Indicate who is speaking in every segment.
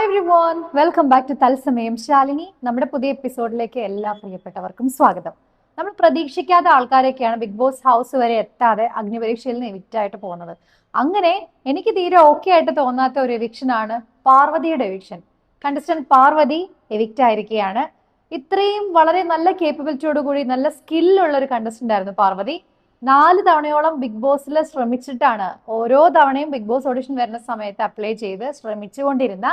Speaker 1: Hi everyone, welcome back to തത്സമയം ശാലിനി. നമ്മുടെ പുതിയ എപ്പിസോഡിലേക്ക് എല്ലാ പ്രിയപ്പെട്ടവർക്കും സ്വാഗതം. നമ്മൾ പ്രതീക്ഷിക്കാത്ത ആൾക്കാരൊക്കെയാണ് ബിഗ് ബോസ് ഹൗസ് വരെ എത്താതെ അഗ്നിപരീക്ഷയിൽ നിന്ന് എവിക്റ്റ് ആയിട്ട് പോകുന്നത്. അങ്ങനെ എനിക്ക് തീരെ ഓക്കെ ആയിട്ട് തോന്നാത്ത ഒരു എവിക്ഷൻ ആണ് പാർവതിയുടെ എവിക്ഷൻ. കണ്ടസ്റ്റന്റ് പാർവതി എവിക്റ്റ് ആയിരിക്കുകയാണ്. ഇത്രയും വളരെ നല്ല കേപ്പബിലിറ്റിയോടുകൂടി നല്ല സ്കില്ലുള്ള ഒരു കണ്ടസ്റ്റന്റ് ആയിരുന്നു പാർവതി. 4 തവണയോളം ബിഗ് ബോസിൽ ശ്രമിച്ചിട്ടാണ്, ഓരോ തവണയും ബിഗ് ബോസ് ഓഡിഷൻ വരുന്ന സമയത്ത് അപ്ലൈ ചെയ്ത് ശ്രമിച്ചുകൊണ്ടിരുന്ന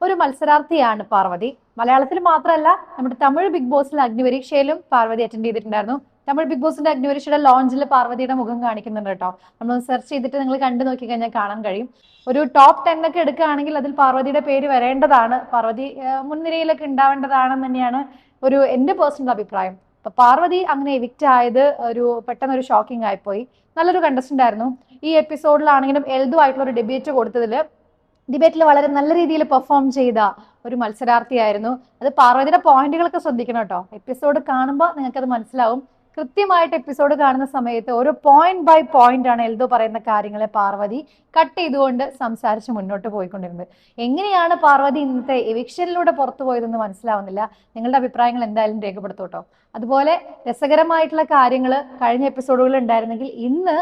Speaker 1: ഒരു മത്സരാർത്ഥിയാണ് പാർവതി. മലയാളത്തിൽ മാത്രമല്ല, നമ്മുടെ തമിഴ് ബിഗ് ബോസിൽ അഗ്നിപരീക്ഷയിലും പാർവതി അറ്റൻഡ് ചെയ്തിട്ടുണ്ടായിരുന്നു. തമിഴ് ബിഗ് ബോസിന്റെ അഗ്നിപരീക്ഷയുടെ ലോഞ്ചിൽ പാർവതിയുടെ മുഖം കാണിക്കുന്നുണ്ട് കേട്ടോ. നമ്മൾ സെർച്ച് ചെയ്തിട്ട് നിങ്ങൾ കണ്ടു നോക്കി കഴിഞ്ഞാൽ കാണാൻ കഴിയും. ഒരു ടോപ്പ് 10 ഒക്കെ എടുക്കുകയാണെങ്കിൽ അതിൽ പാർവതിയുടെ പേര് വരേണ്ടതാണ്. പാർവതി മുൻനിരയിലൊക്കെ ഉണ്ടാവേണ്ടതാണെന്ന് തന്നെയാണ് എന്റെ പേഴ്സണൽ അഭിപ്രായം. അപ്പൊ പാർവതി അങ്ങനെ എവിക്റ്റ് ആയത് പെട്ടെന്നൊരു ഷോക്കിംഗ് ആയിപ്പോയി. നല്ലൊരു കണ്ടസ്റ്റന്റ് ആയിരുന്നു. ഈ എപ്പിസോഡിലാണെങ്കിലും എൽദു ആയിട്ടുള്ള ഒരു ഡിബേറ്റിൽ വളരെ നല്ല രീതിയിൽ പെർഫോം ചെയ്ത ഒരു മത്സരാർത്ഥിയായിരുന്നു. അത് പാർവതിയുടെ പോയിന്റുകളൊക്കെ ശ്രദ്ധിക്കണം കേട്ടോ. എപ്പിസോഡ് കാണുമ്പോൾ നിങ്ങൾക്ക് അത് മനസ്സിലാവും. കൃത്യമായിട്ട് എപ്പിസോഡ് കാണുന്ന സമയത്ത് ഓരോ പോയിന്റ് ബൈ പോയിന്റ് ആണ് എൽദോ പറയുന്ന കാര്യങ്ങളെ പാർവതി കട്ട് ചെയ്തുകൊണ്ട് സംസാരിച്ച് മുന്നോട്ട് പോയിക്കൊണ്ടിരുന്നത്. എങ്ങനെയാണ് പാർവതി ഇന്നത്തെ എവിക്ഷനിലൂടെ പുറത്തു പോയതെന്ന് മനസ്സിലാവുന്നില്ല. നിങ്ങളുടെ അഭിപ്രായങ്ങൾ എന്തായാലും രേഖപ്പെടുത്തു കേട്ടോ. അതുപോലെ രസകരമായിട്ടുള്ള കാര്യങ്ങൾ കഴിഞ്ഞ എപ്പിസോഡുകളിൽ ഉണ്ടായിരുന്നെങ്കിൽ ഇന്ന്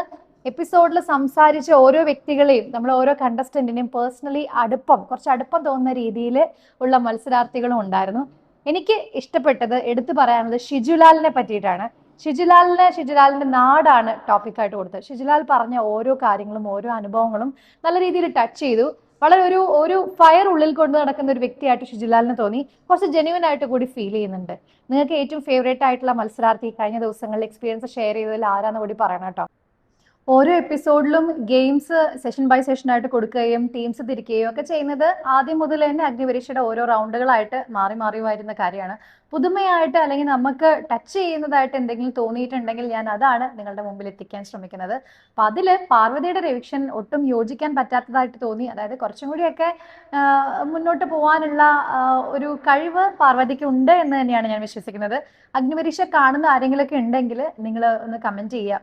Speaker 1: എപ്പിസോഡിൽ സംസാരിച്ച ഓരോ വ്യക്തികളെയും, നമ്മൾ ഓരോ കണ്ടസ്റ്റന്റിനെയും പേഴ്സണലി കുറച്ച് അടുപ്പം തോന്നുന്ന രീതിയിൽ ഉള്ള മത്സരാർത്ഥികളും ഉണ്ടായിരുന്നു. എനിക്ക് ഇഷ്ടപ്പെട്ടത് എടുത്തു പറയാനുള്ളത് ഷിജുലാലിനെ പറ്റിയിട്ടാണ്. ഷിജുലാലിന്റെ നാടാണ് ടോപ്പിക്കായിട്ട് കൊടുത്തത്. ഷിജുലാൽ പറഞ്ഞ ഓരോ കാര്യങ്ങളും ഓരോ അനുഭവങ്ങളും നല്ല രീതിയിൽ ടച്ച് ചെയ്തു. വളരെ ഒരു ഫയർ ഉള്ളിൽ കൊണ്ട് നടക്കുന്ന ഒരു വ്യക്തിയായിട്ട് ഷിജുലാലിന് തോന്നി. കുറച്ച് ജെന്യുവൻ ആയിട്ട് കൂടി ഫീൽ ചെയ്യുന്നുണ്ട്. നിങ്ങൾക്ക് ഏറ്റവും ഫേവറേറ്റ് ആയിട്ടുള്ള മത്സരാർത്ഥി കഴിഞ്ഞ ദിവസങ്ങളിൽ എക്സ്പീരിയൻസ് ഷെയർ ചെയ്തതിൽ ആരാന്ന് കൂടി പറയണം കേട്ടോ. ഓരോ എപ്പിസോഡിലും ഗെയിംസ് സെഷൻ ബൈ സെഷൻ ആയിട്ട് കൊടുക്കുകയും ടീംസ് തിരിക്കുകയും ഒക്കെ ചെയ്യുന്നത് ആദ്യം മുതൽ തന്നെ അഗ്നിപരീക്ഷയുടെ ഓരോ റൗണ്ടുകളായിട്ട് മാറി മാറി വരുന്ന കാര്യമാണ്. പുതുമയായിട്ട് അല്ലെങ്കിൽ നമുക്ക് ടച്ച് ചെയ്യുന്നതായിട്ട് എന്തെങ്കിലും തോന്നിയിട്ടുണ്ടെങ്കിൽ ഞാൻ അതാണ് നിങ്ങളുടെ മുമ്പിൽ എത്തിക്കാൻ ശ്രമിക്കുന്നത്. അപ്പൊ അതില് പാർവതിയുടെ എവിക്ഷൻ ഒട്ടും യോജിക്കാൻ പറ്റാത്തതായിട്ട് തോന്നി. അതായത് കുറച്ചും കൂടിയൊക്കെ മുന്നോട്ട് പോകാനുള്ള ഒരു കഴിവ് പാർവതിക്ക് ഉണ്ട് എന്ന് തന്നെയാണ് ഞാൻ വിശ്വസിക്കുന്നത്. അഗ്നിപരീക്ഷ കാണുന്ന ആരെങ്കിലുമൊക്കെ ഉണ്ടെങ്കിൽ നിങ്ങൾ ഒന്ന് കമന്റ് ചെയ്യുക.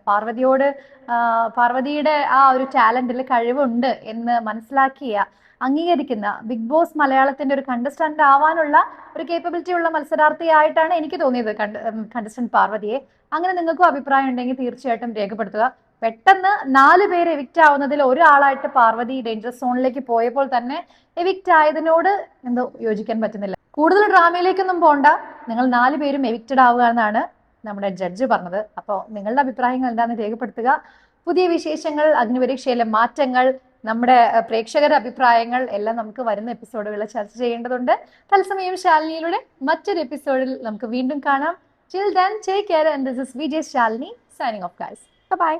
Speaker 1: പാർവതിയുടെ ആ ഒരു ടാലന്റിൽ കഴിവുണ്ട് എന്ന് മനസ്സിലാക്കിയ, അംഗീകരിക്കുന്ന, ബിഗ് ബോസ് മലയാളത്തിന്റെ ഒരു കണ്ടസ്റ്റന്റ് ആവാനുള്ള ഒരു കേപ്പബിലിറ്റി ഉള്ള മത്സരാർത്ഥിയായിട്ടാണ് എനിക്ക് തോന്നിയത് കണ്ടസ്റ്റന്റ് പാർവതിയെ. അങ്ങനെ നിങ്ങൾക്കും അഭിപ്രായം ഉണ്ടെങ്കിൽ തീർച്ചയായിട്ടും രേഖപ്പെടുത്തുക. പെട്ടെന്ന് 4 പേര് എവിക്റ്റ് ആവുന്നതിൽ ഒരാളായിട്ട് പാർവതി ഡേഞ്ചർ സോണിലേക്ക് പോയപ്പോൾ തന്നെ എവിക്റ്റ് ആയതിനോട് എന്തോ യോജിക്കാൻ പറ്റുന്നില്ല. കൂടുതൽ ഡ്രാമയിലേക്കൊന്നും പോണ്ട. നിങ്ങൾ 4 പേരും എവിക്റ്റഡ് ആവുക എന്നാണ് നമ്മുടെ ജഡ്ജ് പറഞ്ഞത്. അപ്പോൾ നിങ്ങളുടെ അഭിപ്രായങ്ങൾ എന്താണെന്ന് രേഖപ്പെടുത്തുക. പുതിയ വിശേഷങ്ങൾ, അഗ്നിപരീക്ഷയിലെ മാറ്റങ്ങൾ, നമ്മുടെ പ്രേക്ഷകരുടെ അഭിപ്രായങ്ങൾ എല്ലാം നമുക്ക് വരുന്ന എപ്പിസോഡുകളിൽ ചർച്ച ചെയ്യേണ്ടതുണ്ട്. തത്സമയം ശാലിനിയിലൂടെ മറ്റൊരു എപ്പിസോഡിൽ നമുക്ക് വീണ്ടും കാണാം. Till then, take care and this is VJ Shalini signing off guys. Bye bye.